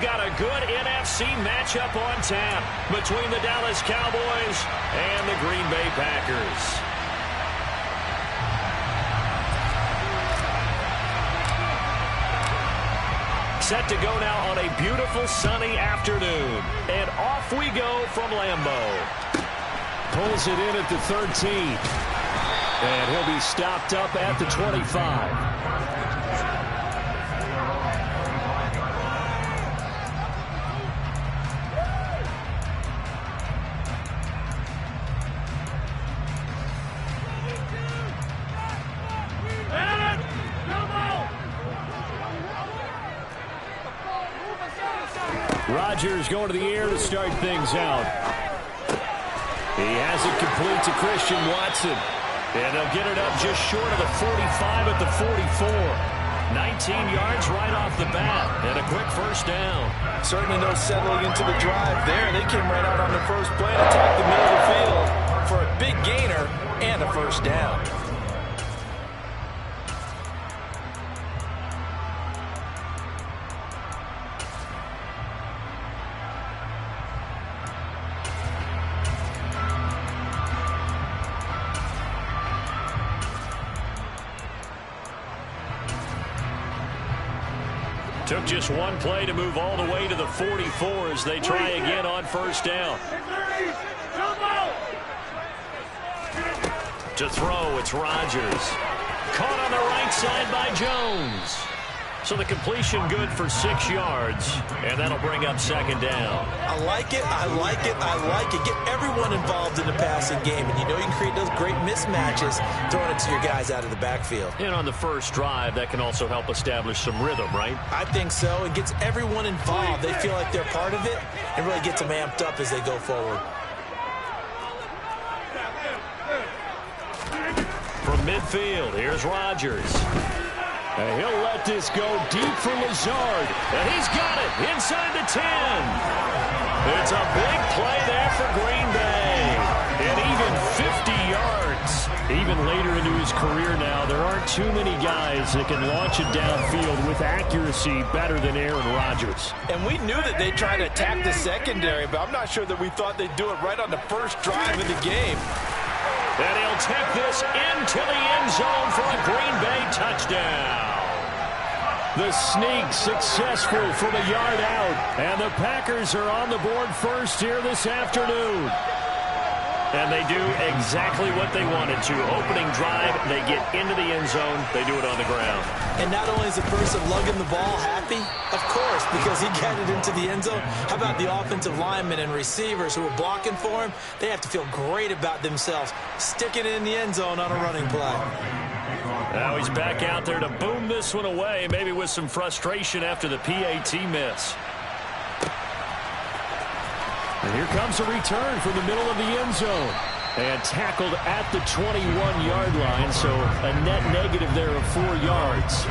got a good NFC matchup on tap between the Dallas Cowboys and the Green Bay Packers. Set to go now on a beautiful sunny afternoon. And off we go from Lambeau. Pulls it in at the 13. And he'll be stopped up at the 25. Rodgers going to the air to start things out. He has it complete to Christian Watson. And they'll get it up just short of the 45 at the 44. 19 yards right off the bat. And a quick first down. Certainly no settling into the drive there. They came right out on the first play and attacked the middle of the field for a big gainer and a first down. Took just one play to move all the way to the 44 as they try again on first down. To throw, it's Rodgers. Caught on the right side by Jones. So the completion good for 6 yards, and that'll bring up second down. I like it, I like it, I like it. Get everyone involved in the passing game, and you know you can create those great mismatches throwing it to your guys out of the backfield. And on the first drive, that can also help establish some rhythm, right? I think so. It gets everyone involved. They feel like they're part of it, and really gets them amped up as they go forward. From midfield, here's Rodgers. And he'll let this go deep for Lazard. And he's got it inside the 10. It's a big play there for Green Bay. And even 50 yards. Even later into his career now, there aren't too many guys that can launch it downfield with accuracy better than Aaron Rodgers. And we knew that they'd try to attack the secondary, but I'm not sure that we thought they'd do it right on the first drive of the game. And he'll take this into the end zone for a Green Bay touchdown. The sneak successful from a yard out. And the Packers are on the board first here this afternoon. And they do exactly what they wanted to. Opening drive, they get into the end zone. They do it on the ground. And not only is the person lugging the ball happy, of course, because he got it into the end zone. How about the offensive linemen and receivers who are blocking for him? They have to feel great about themselves, sticking it in the end zone on a running play. Now he's back out there to boom this one away, maybe with some frustration after the PAT miss. And here comes a return from the middle of the end zone. And tackled at the 21-yard line, so a net negative there of 4 yards.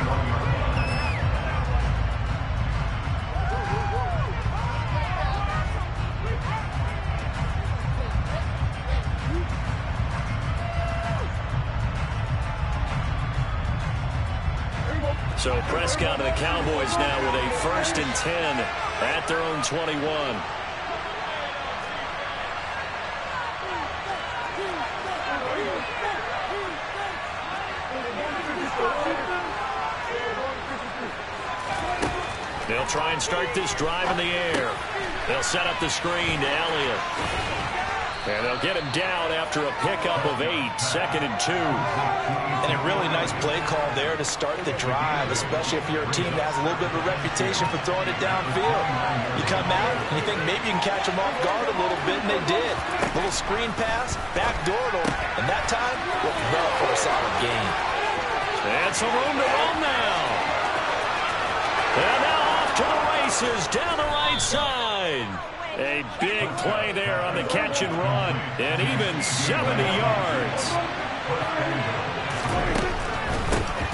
So Prescott and the Cowboys now with a 1st and 10 at their own 21. They'll try and start this drive in the air. They'll set up the screen to Elliott. And they'll get him down after a pickup of 8, 2nd and 2. And a really nice play call there to start the drive, especially if you're a team that has a little bit of a reputation for throwing it downfield. You come out and you think maybe you can catch them off guard a little bit, and they did. Little screen pass, backdoored them, and that time, looked well for a solid gain. And some room to run now. And now off to the races down the right side. A big play there on the catch and run, and even 70 yards.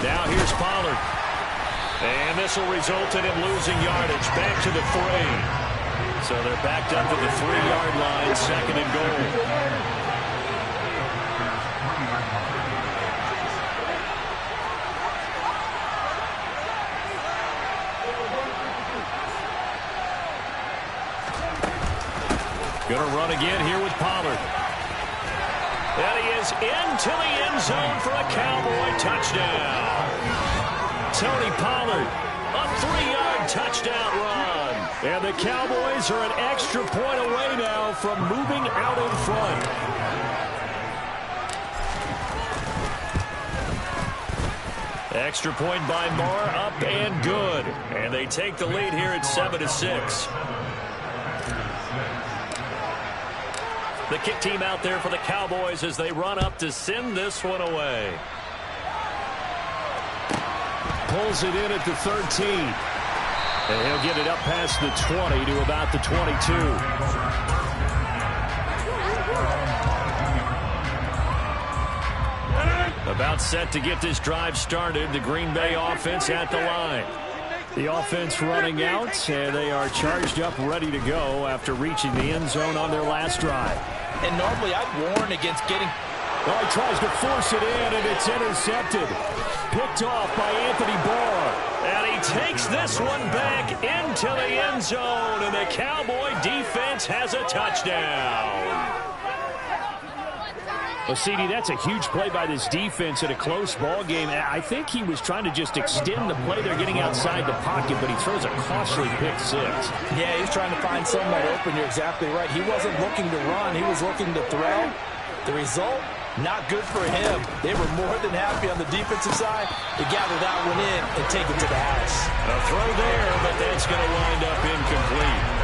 Now here's Pollard. And this will result in him losing yardage back to the 3. So they're backed up to the 3-yard line, 2nd and goal. Going to run again here with Pollard. And he is into the end zone for a Cowboy touchdown. Tony Pollard, a 3-yard touchdown run. And the Cowboys are an extra point away now from moving out in front. Extra point by Marr, up and good. And they take the lead here at 7-6. The kick team out there for the Cowboys as they run up to send this one away. Pulls it in at the 13. And he'll get it up past the 20 to about the 22. About set to get this drive started. The Green Bay offense at the line. The offense running out, and they are charged up, ready to go after reaching the end zone on their last drive. And normally I'd warn against getting... Oh, he tries to force it in, and it's intercepted. Picked off by Anthony Barr. And he takes this one back into the end zone, and the Cowboy defense has a touchdown. Well, CD, that's a huge play by this defense in a close ball game. I think he was trying to just extend the play. They're getting outside the pocket, but he throws a costly pick six. Yeah, he's trying to find someone open. You're exactly right. He wasn't looking to run. He was looking to throw. The result, not good for him. They were more than happy on the defensive side to gather that one in and take it to the house. A throw there, but that's going to wind up incomplete.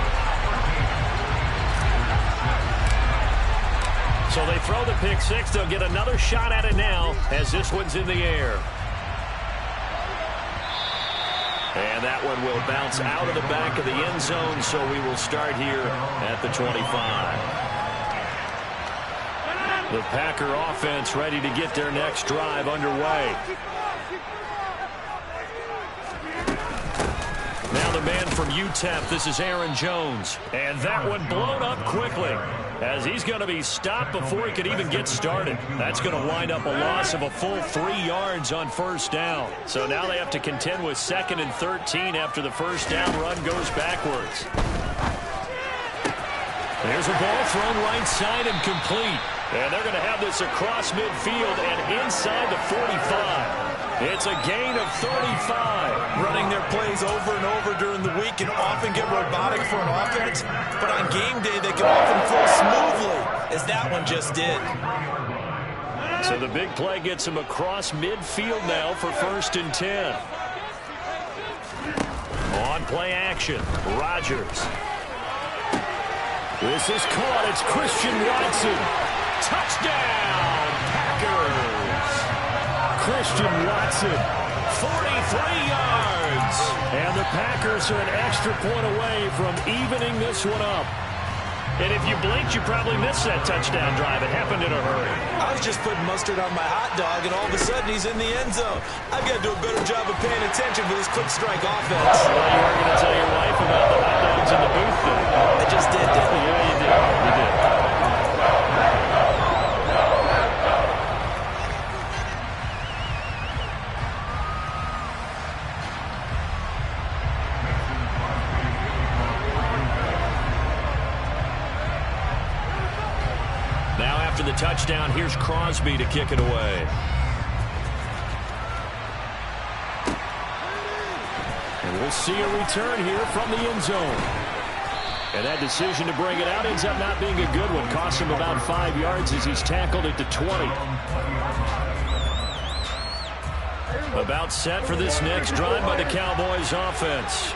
So they throw the pick six. They'll get another shot at it now as this one's in the air. And that one will bounce out of the back of the end zone, so we will start here at the 25. The Packer offense ready to get their next drive underway. Now the man from UTEP, this is Aaron Jones. And that one blown up quickly as he's going to be stopped before he could even get started. That's going to wind up a loss of a full 3 yards on first down. So now they have to contend with 2nd and 13 after the first down run goes backwards. There's a ball thrown right side and complete. And they're going to have this across midfield and inside the 45. It's a gain of 35. Running their plays over and over during the week can often get robotic for an offense, but on game day they can often flow smoothly, as that one just did. So the big play gets him across midfield now for 1st and 10. On play action, Rodgers. This is caught. It's Christian Watson. Touchdown, Packers. Christian Watson, 43 yards. And the Packers are an extra point away from evening this one up. And if you blinked, you probably missed that touchdown drive. It happened in a hurry. I was just putting mustard on my hot dog, and all of a sudden he's in the end zone. I've got to do a better job of paying attention for this quick strike offense. Well, you were going to tell your wife about the hot dogs in the booth then. I just did, didn't I? Yeah, you did. You did. Now after the touchdown, here's Crosby to kick it away. And we'll see a return here from the end zone. And that decision to bring it out ends up not being a good one. Costs him about 5 yards as he's tackled at the 20. About set for this next drive by the Cowboys offense.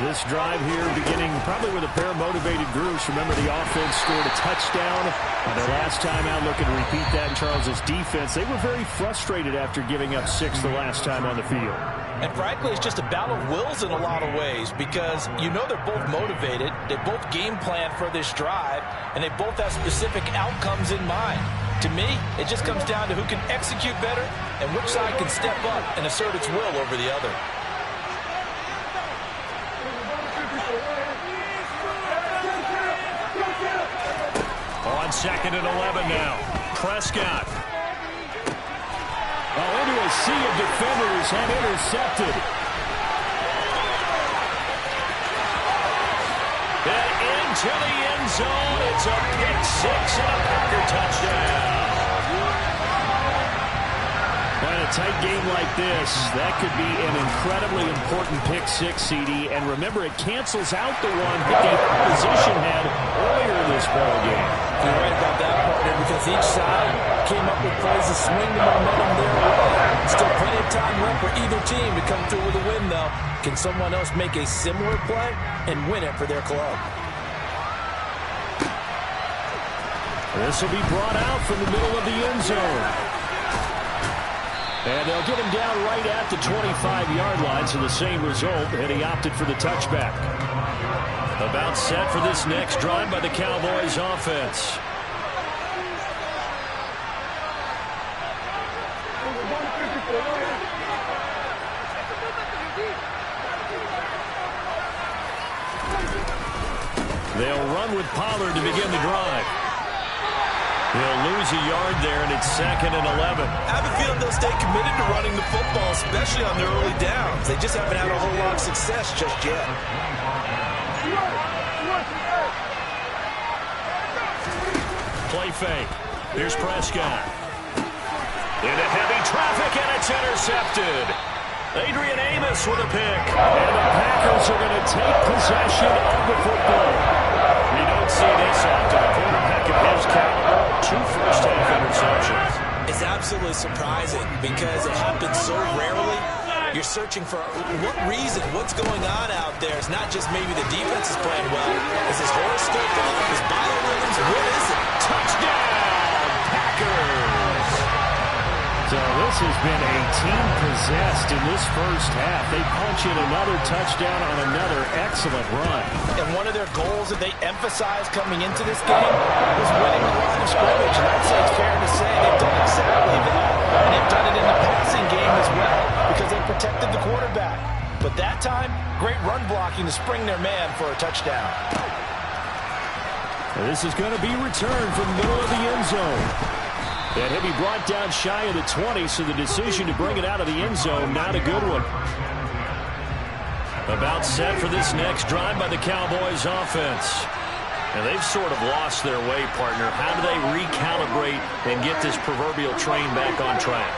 This drive here beginning probably with a pair of motivated groups. Remember, the offense scored a touchdown on their last time out. Looking to repeat that in Charles's defense. They were very frustrated after giving up 6 the last time on the field. And frankly, it's just a battle of wills in a lot of ways, because you know they're both motivated. They both game plan for this drive, and they both have specific outcomes in mind. To me, it just comes down to who can execute better and which side can step up and assert its will over the other. On 2nd and 11 now. Prescott. Oh, into a sea of defenders and intercepted. And into the end zone. It's a pick six and a Packer touchdown. In a tight game like this, that could be an incredibly important pick six, CD. And remember, it cancels out the one that the opposition had earlier in this ball game. You're right about that, partner, because each side came up with plays to swing the momentum their way. Still plenty of time left for either team to come through with a win, though. Can someone else make a similar play and win it for their club? This will be brought out from the middle of the end zone. And they'll get him down right at the 25-yard line, so the same result, and he opted for the touchback. About set for this next drive by the Cowboys offense. They'll run with Pollard to begin the drive. He'll lose a yard there, and it's 2nd and 11. I have a feeling they'll stay committed to running the football, especially on their early downs. They just haven't had a whole lot of success just yet. Play fake. Here's Prescott. Into heavy traffic, and it's intercepted. Adrian Amos with a pick. And the Packers are going to take possession of the football. You don't see this often. A quarterback of his caliber, 2 first-half interceptions. It's absolutely surprising because it happens so rarely. You're searching for what reason, what's going on out there. It's not just maybe the defense is playing well. Is his horoscope off? His biorhythms? What is it? Touchdown, Packers! So this has been a team possessed in this first half. They punch in another touchdown on another excellent run. And one of their goals that they emphasized coming into this game was winning the line of scrimmage. And I'd say it's fair to say they've done exactly that. And they've done it in the passing game as well because they protected the quarterback. But that time, great run blocking to spring their man for a touchdown. This is going to be returned from the middle of the end zone. And he'll be brought down shy of the 20, so the decision to bring it out of the end zone, not a good one. About set for this next drive by the Cowboys offense. And they've sort of lost their way, partner. How do they recalibrate and get this proverbial train back on track?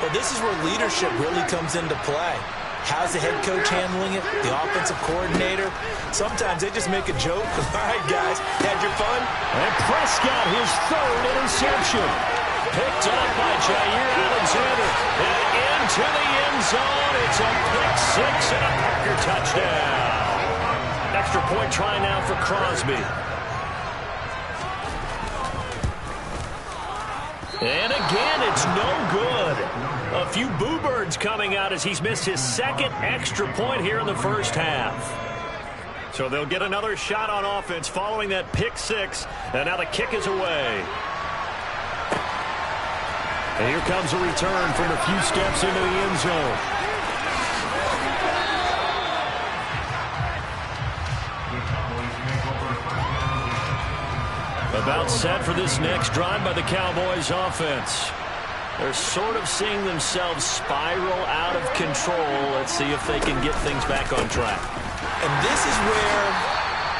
Well, this is where leadership really comes into play. How's the head coach handling it? The offensive coordinator? Sometimes they just make a joke. All right, guys, had your fun? And Prescott, his 3rd interception. Picked up by Jair Alexander. And into the end zone. It's a pick six and a Packer touchdown. Extra point try now for Crosby. And again, it's no good. A few boo birds coming out as he's missed his 2nd extra point here in the first half. So they'll get another shot on offense following that pick six. And now the kick is away. And here comes a return from a few steps into the end zone. About set for this next drive by the Cowboys offense. They're sort of seeing themselves spiral out of control. Let's see if they can get things back on track. And this is where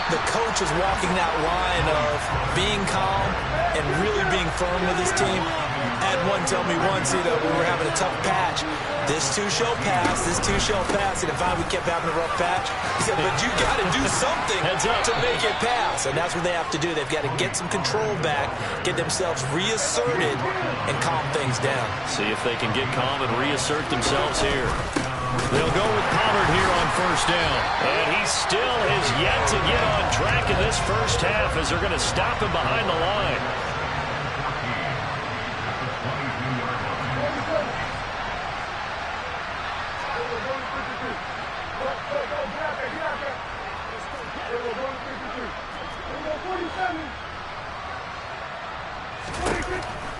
the coach is walking that line of being calm and really being firm with his team. I had one tell me once, we were having a tough patch. This too shall pass, this too shall pass. And if we kept having a rough patch, he said, but you got to do something to make it pass. And that's what they have to do. They've got to get some control back, get themselves reasserted, and calm things down. See if they can get calm and reassert themselves here. They'll go with Pollard here on first down. And he still has yet to get on track in this first half as they're going to stop him behind the line.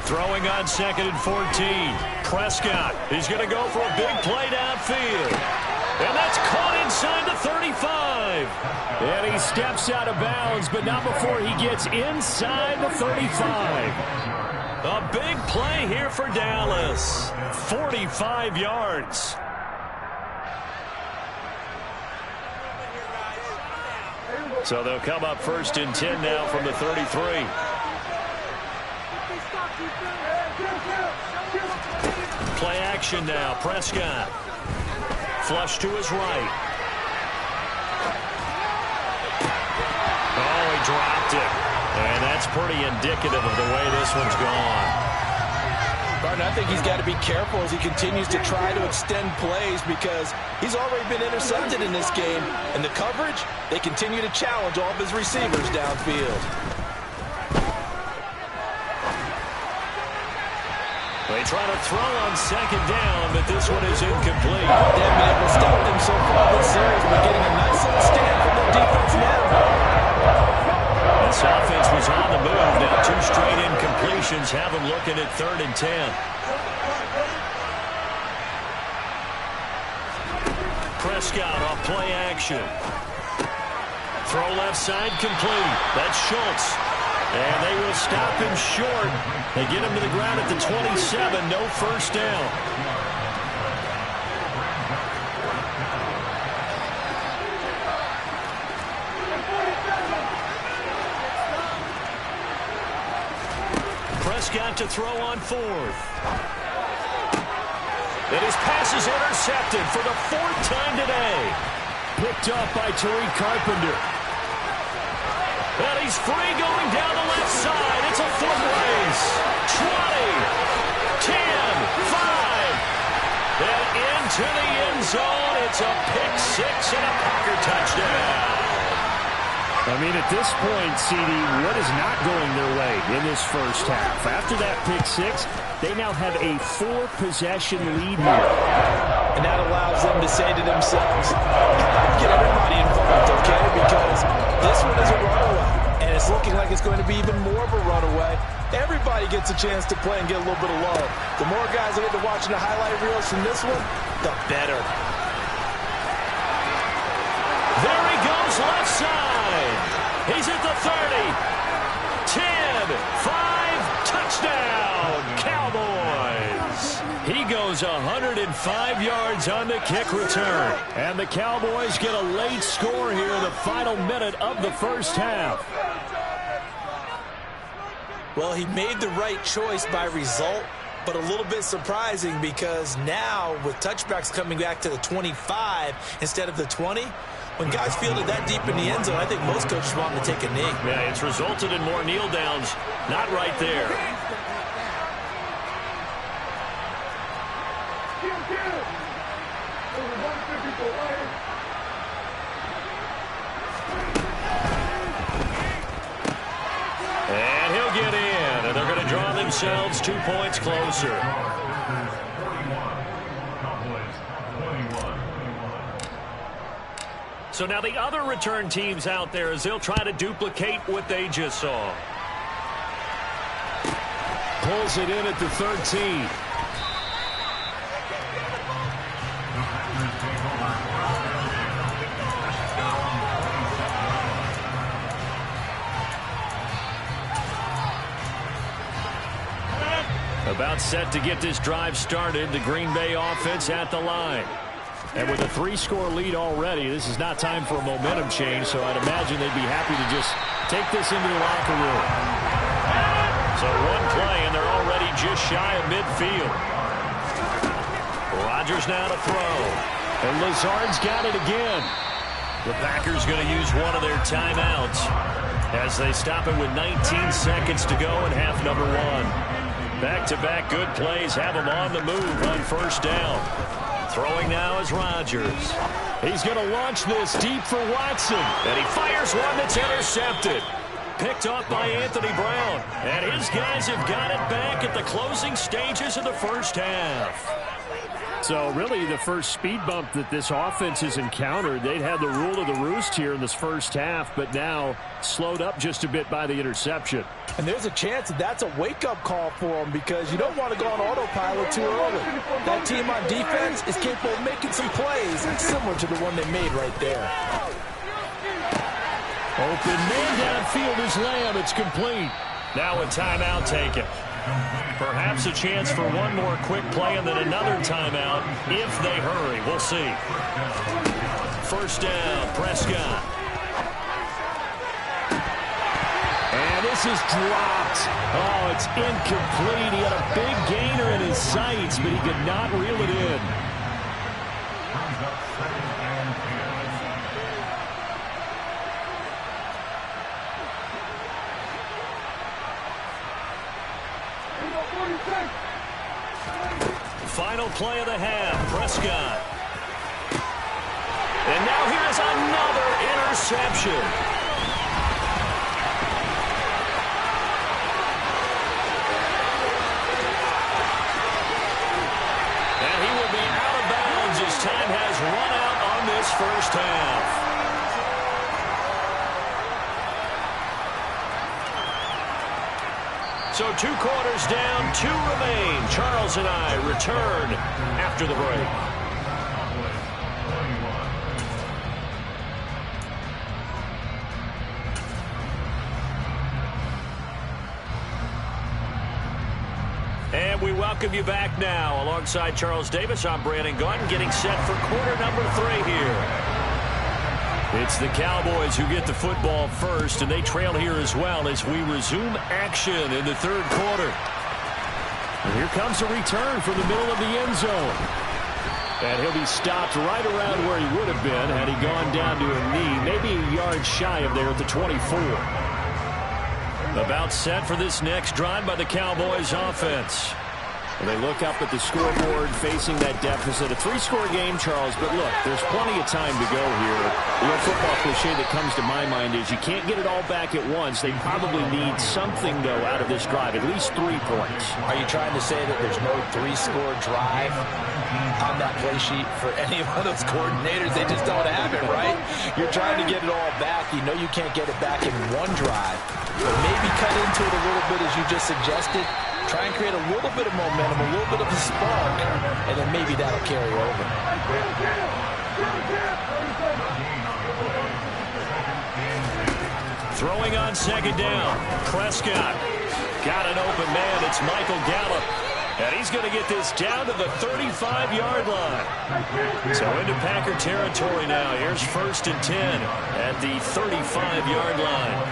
Throwing on 2nd and 14. Prescott is going to go for a big play downfield. And that's caught inside the 35. And he steps out of bounds, but not before he gets inside the 35. A big play here for Dallas. 45 yards. So they'll come up 1st and 10 now from the 33. Play action now. Prescott. Flush to his right. Oh, he dropped it. And that's pretty indicative of the way this one's gone. Gardner, I think he's got to be careful as he continues to try to extend plays because he's already been intercepted in this game. And the coverage, they continue to challenge all of his receivers downfield. They try to throw on 2nd down, but this one is incomplete. They haven't been able to stop them so far this series, but getting a nice little stand from their defense now. This offense was on the move. Now 2 straight incompletions have them looking at 3rd and 10. Prescott off play action. Throw left side complete. That's Schultz. And they will stop him short. They get him to the ground at the 27. No first down. Prescott to throw on 4th. And his pass is intercepted for the 4th time today. Picked up by Tariq Carpenter. And he's free going down the left side. It's a foot race. 20, 10, 5. And into the end zone. It's a pick 6 and a Packer touchdown. I mean, at this point, CD, what is not going their way in this first half? After that pick 6, they now have a 4-possession lead here. And that allows them to say to themselves, get everybody involved, okay? Because this one is a runaway, and it's looking like it's going to be even more of a runaway. Everybody gets a chance to play and get a little bit of love. The more guys that get to watching the highlight reels from this one, the better. There he goes left side. He's at the 30. 10, 5, touchdown, Cowboys. He goes 105 yards on the kick return. And the Cowboys get a late score here in the final minute of the first half. Well, he made the right choice by result, but a little bit surprising because now with touchbacks coming back to the 25 instead of the 20, when guys field it that deep in the end zone, I think most coaches want them to take a knee. Yeah, it's resulted in more kneel downs. Not right there. And he'll get in, and they're going to draw themselves 2 points closer. So now the other return teams out there as they'll try to duplicate what they just saw. Pulls it in at the 13. About set to get this drive started. The Green Bay offense at the line. And with a 3-score lead already, this is not time for a momentum change, so I'd imagine they'd be happy to just take this into the locker room. So 1 play, and they're already just shy of midfield. Rodgers now to throw. And Lazard's got it again. The Packers going to use one of their timeouts as they stop it with 19 seconds to go in half number 1. Back-to-back good plays have them on the move on first down. Throwing now is Rodgers. He's going to launch this deep for Watson. And he fires one that's intercepted. Picked off by Anthony Brown. And his guys have got it back at the closing stages of the first half. So really the first speed bump that this offense has encountered, they'd had the rule of the roost here in this first half, but now slowed up just a bit by the interception. And there's a chance that that's a wake-up call for them because you don't want to go on autopilot too early. That team on defense is capable of making some plays similar to the one they made right there. Open man downfield is Lamb. It's complete. Now a timeout taken. Perhaps a chance for one more quick play and then another timeout if they hurry. We'll see. First down, Prescott. this is dropped. Oh, it's incomplete. He had a big gainer in his sights, but he could not reel it in. Final play of the half, Prescott. And now here's another interception. And he will be out of bounds as time has run out on this first half. So 2 quarters down, 2 remain. Charles and I return after the break. And we welcome you back now. Alongside Charles Davis, I'm Brandon Gaudin, getting set for quarter number 3 here. It's the Cowboys who get the football first, and they trail here as well as we resume action in the 3rd quarter. And here comes a return from the middle of the end zone. And he'll be stopped right around where he would have been had he gone down to a knee, maybe a yard shy of there at the 24. About set for this next drive by the Cowboys offense. And they look up at the scoreboard facing that deficit. A 3-score game, Charles, but look, there's plenty of time to go here. The old football cliche that comes to my mind is you can't get it all back at once. They probably need something, though, out of this drive, at least 3 points. Are you trying to say that there's no 3-score drive on that play sheet for any of those coordinators? They just don't have it, right? You're trying to get it all back. You know you can't get it back in 1 drive. But maybe cut into it a little bit as you just suggested. Try and create a little bit of momentum, a little bit of a spark, and then maybe that'll carry over. Throwing on 2nd down. Prescott got an open man. It's Michael Gallup. And he's going to get this down to the 35-yard line. So into Packer territory now. Here's 1st and 10 at the 35-yard line.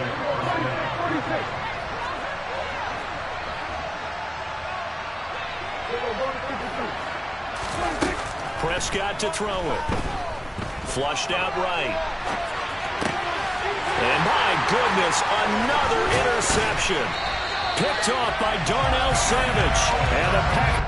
Prescott to throw it. Flushed out right. And my goodness, another interception. Picked off by Darnell Savage. And a pack.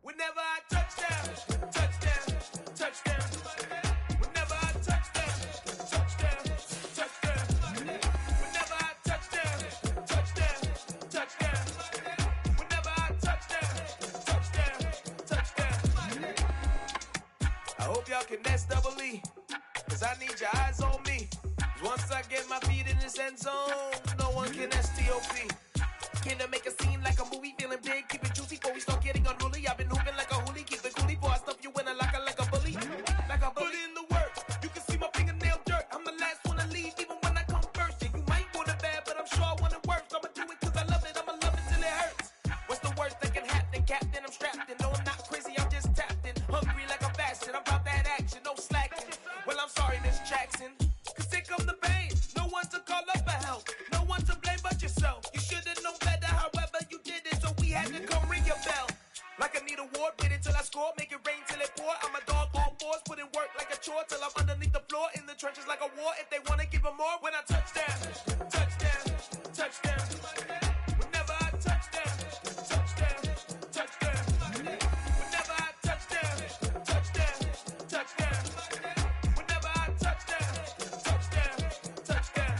Whenever I touchdown, touchdown, touchdown. Whenever I touchdown, touchdown, touchdown. Whenever I touchdown, touchdown, touchdown. Whenever I touchdown, touchdown. I hope y'all can nest double E, cause I need your eyes on me. Once I get my feet in this end zone, no one can STOP. Can I make a scene like a movie, feeling big, keep it juicy before we start getting unruly. I've been hooping like a hoolie, keep it coolie before I stuff you in a locker like a bully. Like a bully. Put in the work, you can see my fingernail dirt. I'm the last one to leave, even when I come first. Yeah, you might want it bad, but I'm sure I want it worse. I'ma do it cause I love it, I'ma love it till it hurts. What's the worst that can happen, Captain? I'm strapped in, no I'm not crazy, I'm just tapped in. Hungry like I'm fasting, I'm about that action, no slacking. Well, I'm sorry, Miss Jackson, cause here come the pain. No one to call up for help, no one to blame but yourself. You should've known better, however you did it, so we had to come ring your bell. Like I need a ward, wait until I score, make it rain till it pour. I'm a dog on fours, put in work like a chore till I'm underneath the floor, in the trenches like a war. If they wanna give them more, when I touchdown, touchdown, touchdown. Whenever I touchdown, touchdown, touchdown. Whenever I touchdown, touchdown, touchdown. Whenever I touchdown, touchdown, touchdown.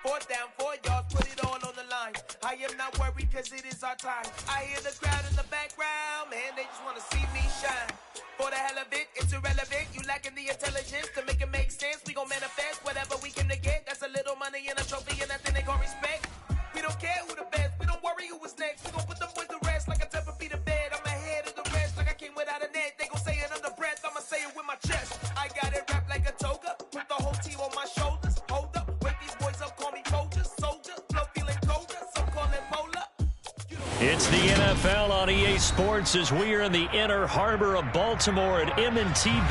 4th down, 4 yards, put it all on the line. I am not worried cause it is our time. I hear the crowd in the background, man, they just wanna see me shine. For the hell of it, it's irrelevant. You lacking the intelligence to make it make sense. We gon' manifest whatever we can to get. That's a little money and a trophy and nothing they gon' respect. We don't care who the best, we don't worry who was next. We gon' put them boys to rest like a 10 feet of bed. I'm ahead of the rest like I came without a net. They gon' say it under breath, I'ma say it with my chest. I got it wrapped like a toga, put the whole team on my shoulders. Hold up, wake these boys up, call me Folgers, soldier, flow feeling colder, some call it polar. It's the NFL on EA Sports as we are in the inner harbor of Baltimore at M&T